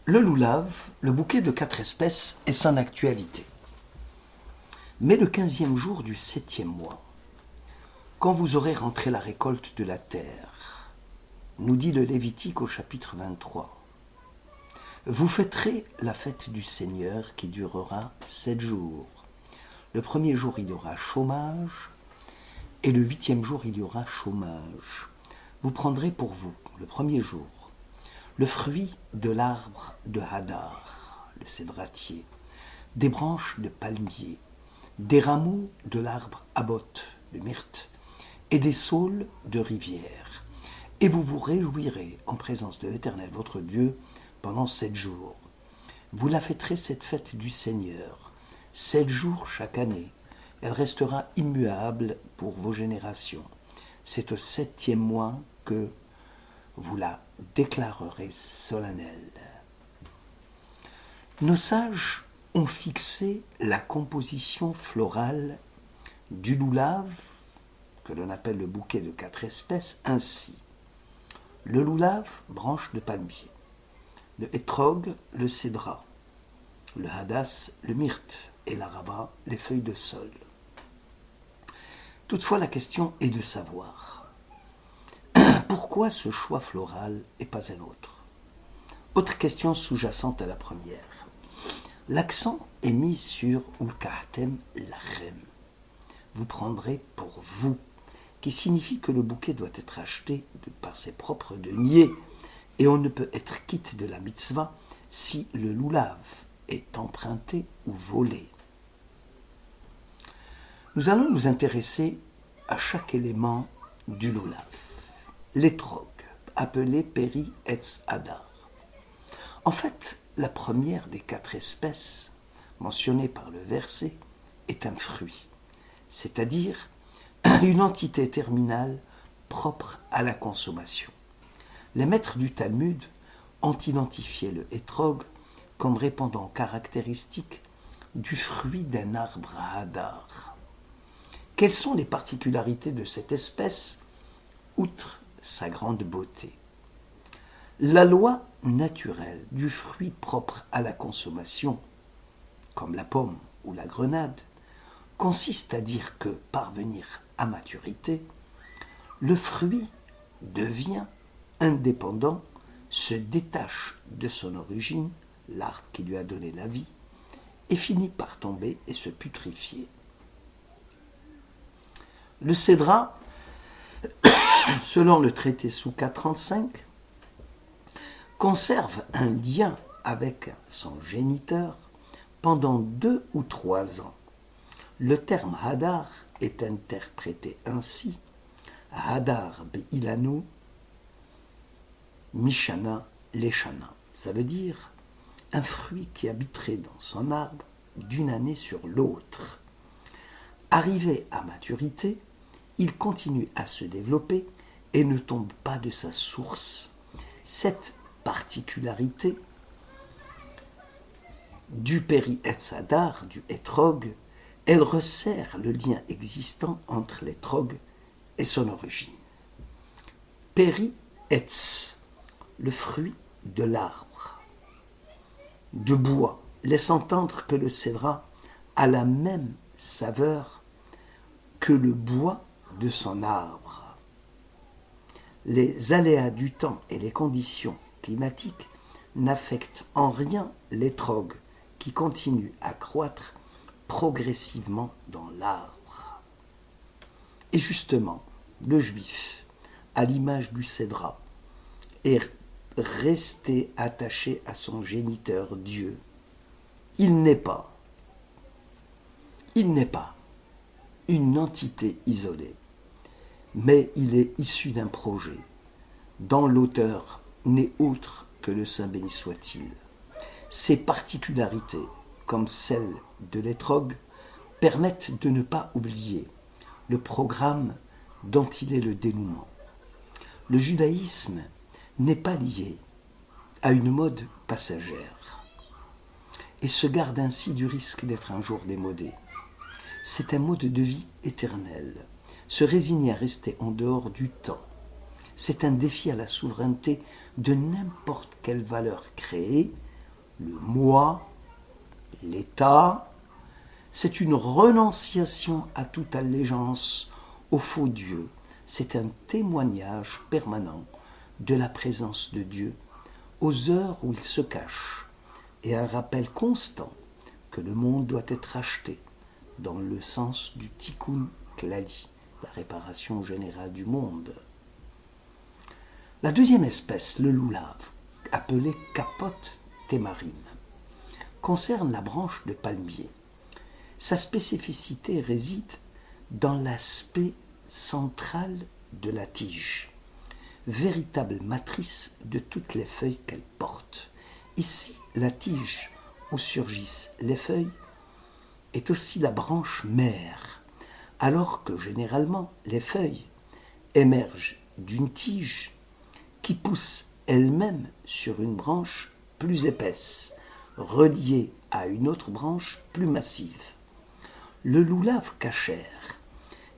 Le loulave, le bouquet de 4 espèces, est sans actualité. Mais le 15e jour du 7e mois, quand vous aurez rentré la récolte de la terre, nous dit le Lévitique au chapitre 23, vous fêterez la fête du Seigneur qui durera 7 jours. Le premier jour, il y aura chômage, et le 8e jour, il y aura chômage. Vous prendrez pour vous, le premier jour, le fruit de l'arbre de Hadar, le cédratier, des branches de palmier, des rameaux de l'arbre Abot, le myrte, et des saules de rivière. Et vous vous réjouirez en présence de l'Éternel votre Dieu pendant 7 jours. Vous la fêterez cette fête du Seigneur, 7 jours chaque année. Elle restera immuable pour vos générations. C'est au 7e mois que vous la déclarerez solennelle. Nos sages ont fixé la composition florale du loulave, que l'on appelle le bouquet de 4 espèces, ainsi. Le loulave, branche de palmier. Le hétrog, le cédra. Le hadass, le myrte. Et l'araba, les feuilles de saule. Toutefois, la question est de savoir pourquoi ce choix floral et pas un autre. Autre question sous-jacente à la première. L'accent est mis sur ulkahtem lachem. Vous prendrez pour vous, qui signifie que le bouquet doit être acheté par ses propres deniers et on ne peut être quitte de la mitzvah si le loulave est emprunté ou volé. Nous allons nous intéresser à chaque élément du loulave. L'étrog, appelé Peri Etz Hadar. En fait, la première des 4 espèces mentionnées par le verset est un fruit, c'est-à-dire une entité terminale propre à la consommation. Les maîtres du Talmud ont identifié le hétrog comme répondant aux caractéristiques du fruit d'un arbre à Hadar. Quelles sont les particularités de cette espèce, outre sa grande beauté? La loi naturelle du fruit propre à la consommation, comme la pomme ou la grenade, consiste à dire que, parvenir à maturité, le fruit devient indépendant, se détache de son origine, l'arbre qui lui a donné la vie, et finit par tomber et se putréfier. Le cédra, selon le traité Souka 35, conserve un lien avec son géniteur pendant 2 ou 3 ans. Le terme Hadar est interprété ainsi: Hadar be'ilano, Mishana leshana. Ça veut dire un fruit qui habiterait dans son arbre d'une année sur l'autre. Arrivé à maturité, il continue à se développer et ne tombe pas de sa source. Cette particularité du Peri Etz Hadar, du hétrog, elle resserre le lien existant entre l'étrog et son origine. Peri Etz, le fruit de l'arbre, de bois, laisse entendre que le cédra a la même saveur que le bois de son arbre. Les aléas du temps et les conditions climatiques n'affectent en rien l'étrog qui continue à croître progressivement dans l'arbre. Et justement, le juif, à l'image du cédra, est resté attaché à son géniteur Dieu. Il n'est pas une entité isolée, mais il est issu d'un projet dont l'auteur n'est autre que le Saint béni soit-il. Ses particularités, comme celles de l'étrog, permettent de ne pas oublier le programme dont il est le dénouement. Le judaïsme n'est pas lié à une mode passagère et se garde ainsi du risque d'être un jour démodé. C'est un mode de vie éternel, se résigner à rester en dehors du temps. C'est un défi à la souveraineté de n'importe quelle valeur créée le moi, l'État. C'est une renonciation à toute allégeance au faux Dieu. C'est un témoignage permanent de la présence de Dieu aux heures où il se cache et un rappel constant que le monde doit être acheté dans le sens du tikkun klali, la réparation générale du monde. La deuxième espèce, le loulav, appelé capote témarim, concerne la branche de palmier. Sa spécificité réside dans l'aspect central de la tige, véritable matrice de toutes les feuilles qu'elle porte. Ici, la tige où surgissent les feuilles est aussi la branche mère, alors que généralement les feuilles émergent d'une tige qui pousse elle-même sur une branche plus épaisse, reliée à une autre branche plus massive. Le loulav cachère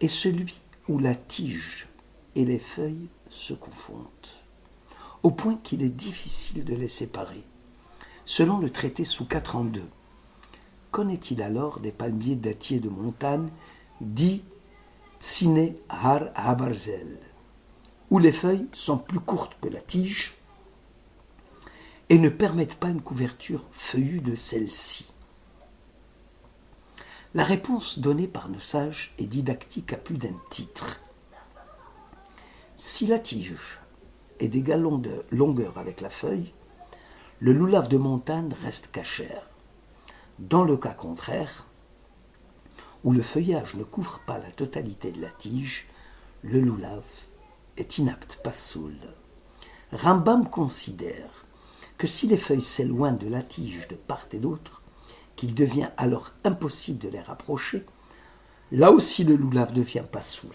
est celui où la tige et les feuilles se confondent, au point qu'il est difficile de les séparer. Selon le traité Souka 32, qu'en est-il alors des palmiers dattiers de montagne dits Tsine Har Habarzel, où les feuilles sont plus courtes que la tige et ne permettent pas une couverture feuillue de celle-ci? La réponse donnée par nos sages est didactique à plus d'un titre. Si la tige est d'égale longueur avec la feuille, le loulav de montagne reste cachère. Dans le cas contraire, où le feuillage ne couvre pas la totalité de la tige, le loulav est inapte, passoul. Rambam considère que si les feuilles s'éloignent de la tige de part et d'autre, qu'il devient alors impossible de les rapprocher, là aussi le loulav devient passoul.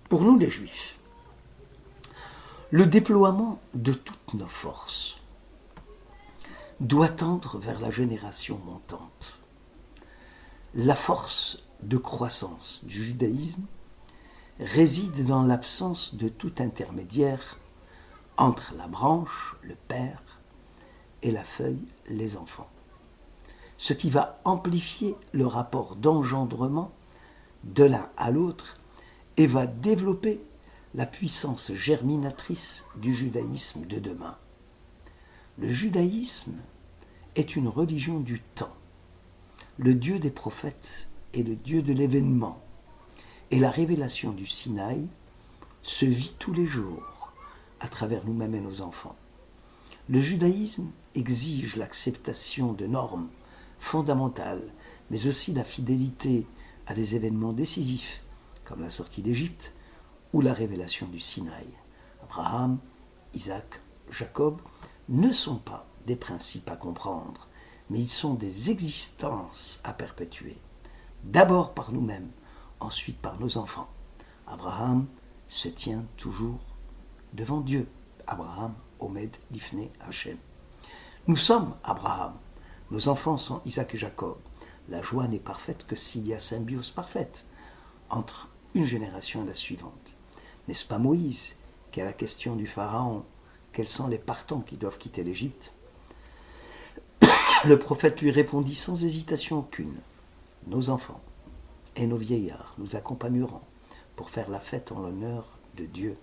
Pour nous les juifs, le déploiement de toutes nos forces doit tendre vers la génération montante. La force de croissance du judaïsme réside dans l'absence de tout intermédiaire entre la branche, le père, et la feuille, les enfants. Ce qui va amplifier le rapport d'engendrement de l'un à l'autre et va développer la puissance germinatrice du judaïsme de demain. Le judaïsme est une religion du temps. Le Dieu des prophètes est le Dieu de l'événement. Et la révélation du Sinaï se vit tous les jours à travers nous-mêmes et nos enfants. Le judaïsme exige l'acceptation de normes fondamentales, mais aussi la fidélité à des événements décisifs, comme la sortie d'Égypte ou la révélation du Sinaï. Abraham, Isaac, Jacob ne sont pas des principes à comprendre, mais ils sont des existences à perpétuer. D'abord par nous-mêmes, ensuite par nos enfants. Abraham se tient toujours devant Dieu. Abraham, Omed, Lifnei, Hachem. Nous sommes Abraham. Nos enfants sont Isaac et Jacob. La joie n'est parfaite que s'il y a symbiose parfaite entre une génération et la suivante. N'est-ce pas Moïse qui a la question du Pharaon? Quels sont les partants qui doivent quitter l'Égypte? Le prophète lui répondit sans hésitation aucune. Nos enfants et nos vieillards nous accompagneront pour faire la fête en l'honneur de Dieu.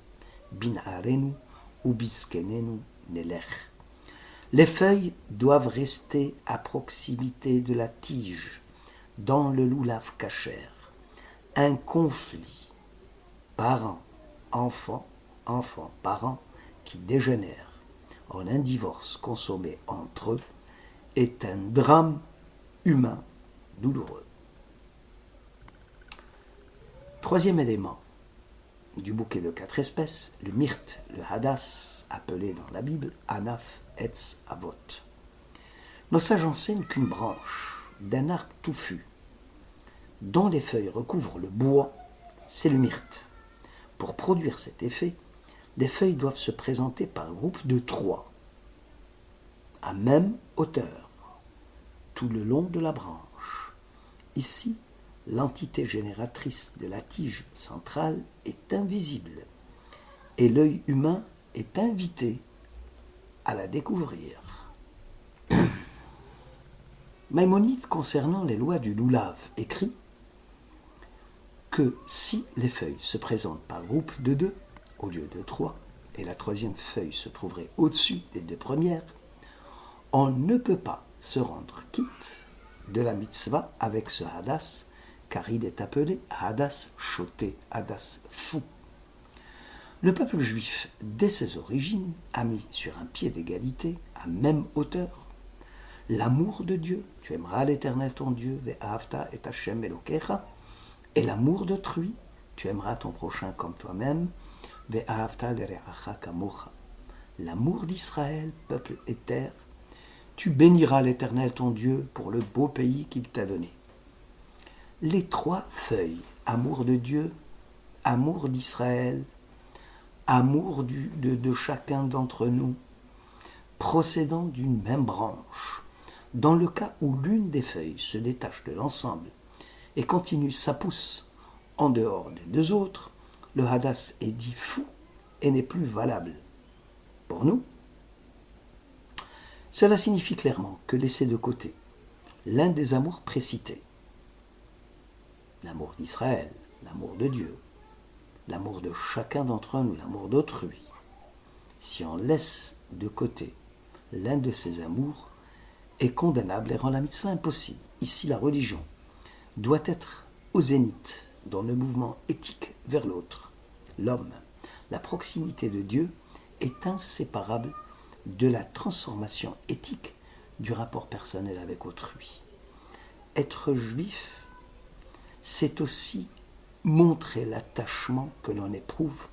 Bin harenu ou biskenenu nelech. Les feuilles doivent rester à proximité de la tige, dans le loulav cachère. Un conflit, parents, enfants, enfants, parents, qui dégénère en un divorce consommé entre eux, est un drame humain douloureux. Troisième élément du bouquet de 4 espèces, le myrte, le hadas, appelé dans la Bible Anaf Etz Avot. Nos sages enseignent qu'une branche d'un arbre touffu, dont les feuilles recouvrent le bois, c'est le myrte. Pour produire cet effet, les feuilles doivent se présenter par groupe de 3, à même hauteur, tout le long de la branche. Ici, l'entité génératrice de la tige centrale est invisible et l'œil humain est invité à la découvrir. Maïmonide, concernant les lois du loulav, écrit que si les feuilles se présentent par groupe de 2 au lieu de 3, et la troisième feuille se trouverait au-dessus des 2 premières, on ne peut pas se rendre quitte de la mitzvah avec ce hadas, car il est appelé hadas choté, hadas fou. Le peuple juif, dès ses origines, a mis sur un pied d'égalité, à même hauteur, l'amour de Dieu, tu aimeras l'Éternel ton Dieu, ve'ahavta et Hashem Elokecha, et l'amour d'autrui, tu aimeras ton prochain comme toi-même, ve'ahavta l'ereacha kamocha. L'amour d'Israël, peuple et terre, tu béniras l'Éternel ton Dieu pour le beau pays qu'il t'a donné. Les 3 feuilles, amour de Dieu, amour d'Israël, amour de chacun d'entre nous, procédant d'une même branche, dans le cas où l'une des feuilles se détache de l'ensemble et continue sa pousse en dehors des 2 autres, le hadas est dit fou et n'est plus valable. Pour nous, cela signifie clairement que laisser de côté l'un des amours précités, l'amour d'Israël, l'amour de Dieu, l'amour de chacun d'entre nous, l'amour d'autrui, si on laisse de côté l'un de ces amours, est condamnable et rend la mitzvah impossible. Ici, la religion doit être au zénith dans le mouvement éthique vers l'autre. L'homme, la proximité de Dieu, est inséparable de la transformation éthique du rapport personnel avec autrui. Être juif, c'est aussi montrer l'attachement que l'on éprouve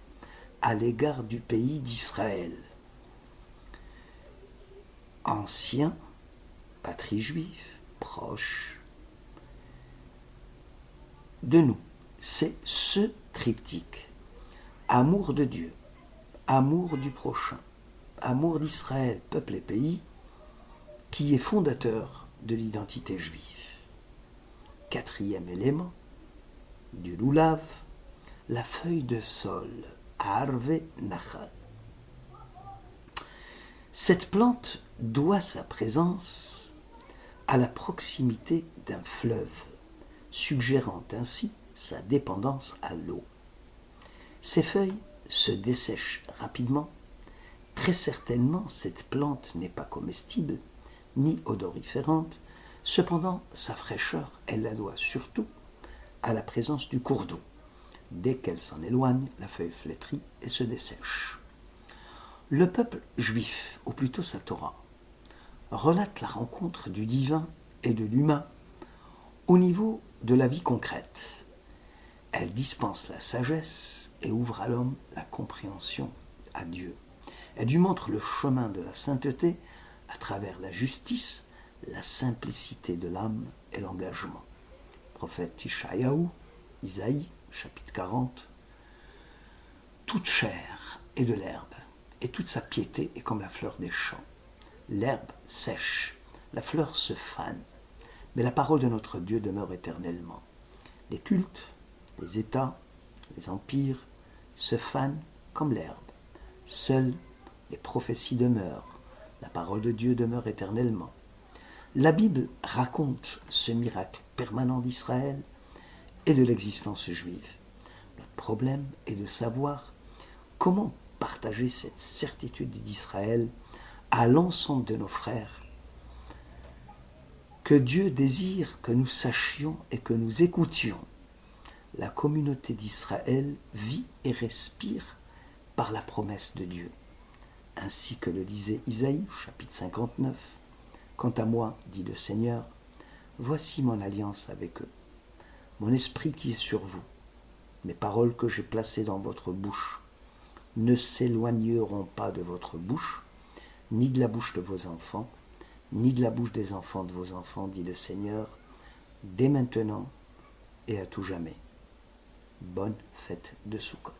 à l'égard du pays d'Israël. Ancien, patrie juive, proche de nous. C'est ce triptyque. Amour de Dieu, amour du prochain, amour d'Israël, peuple et pays, qui est fondateur de l'identité juive. 4e élément du loulav, la feuille de sol, Harve Nachal. Cette plante doit sa présence à la proximité d'un fleuve, suggérant ainsi sa dépendance à l'eau. Ses feuilles se dessèchent rapidement. Très certainement, cette plante n'est pas comestible, ni odoriférante. Cependant, sa fraîcheur, elle la doit surtout à la présence du cours d'eau. Dès qu'elle s'en éloigne, la feuille flétrit et se dessèche. Le peuple juif, ou plutôt sa Torah, relate la rencontre du divin et de l'humain au niveau de la vie concrète. Elle dispense la sagesse et ouvre à l'homme la compréhension à Dieu. Elle lui montre le chemin de la sainteté à travers la justice, la simplicité de l'âme et l'engagement. Prophète Ishayahu, Isaïe, chapitre 40. Toute chair est de l'herbe, et toute sa piété est comme la fleur des champs. L'herbe sèche, la fleur se fane, mais la parole de notre Dieu demeure éternellement. Les cultes, les États, les empires se fanent comme l'herbe. Seules les prophéties demeurent, la parole de Dieu demeure éternellement. La Bible raconte ce miracle permanent d'Israël et de l'existence juive. Notre problème est de savoir comment partager cette certitude d'Israël à l'ensemble de nos frères. Que Dieu désire que nous sachions et que nous écoutions. La communauté d'Israël vit et respire par la promesse de Dieu. Ainsi que le disait Isaïe, chapitre 59. Quant à moi, dit le Seigneur, voici mon alliance avec eux, mon esprit qui est sur vous, mes paroles que j'ai placées dans votre bouche ne s'éloigneront pas de votre bouche, ni de la bouche de vos enfants, ni de la bouche des enfants de vos enfants, dit le Seigneur, dès maintenant et à tout jamais. Bonne fête de Soukhot.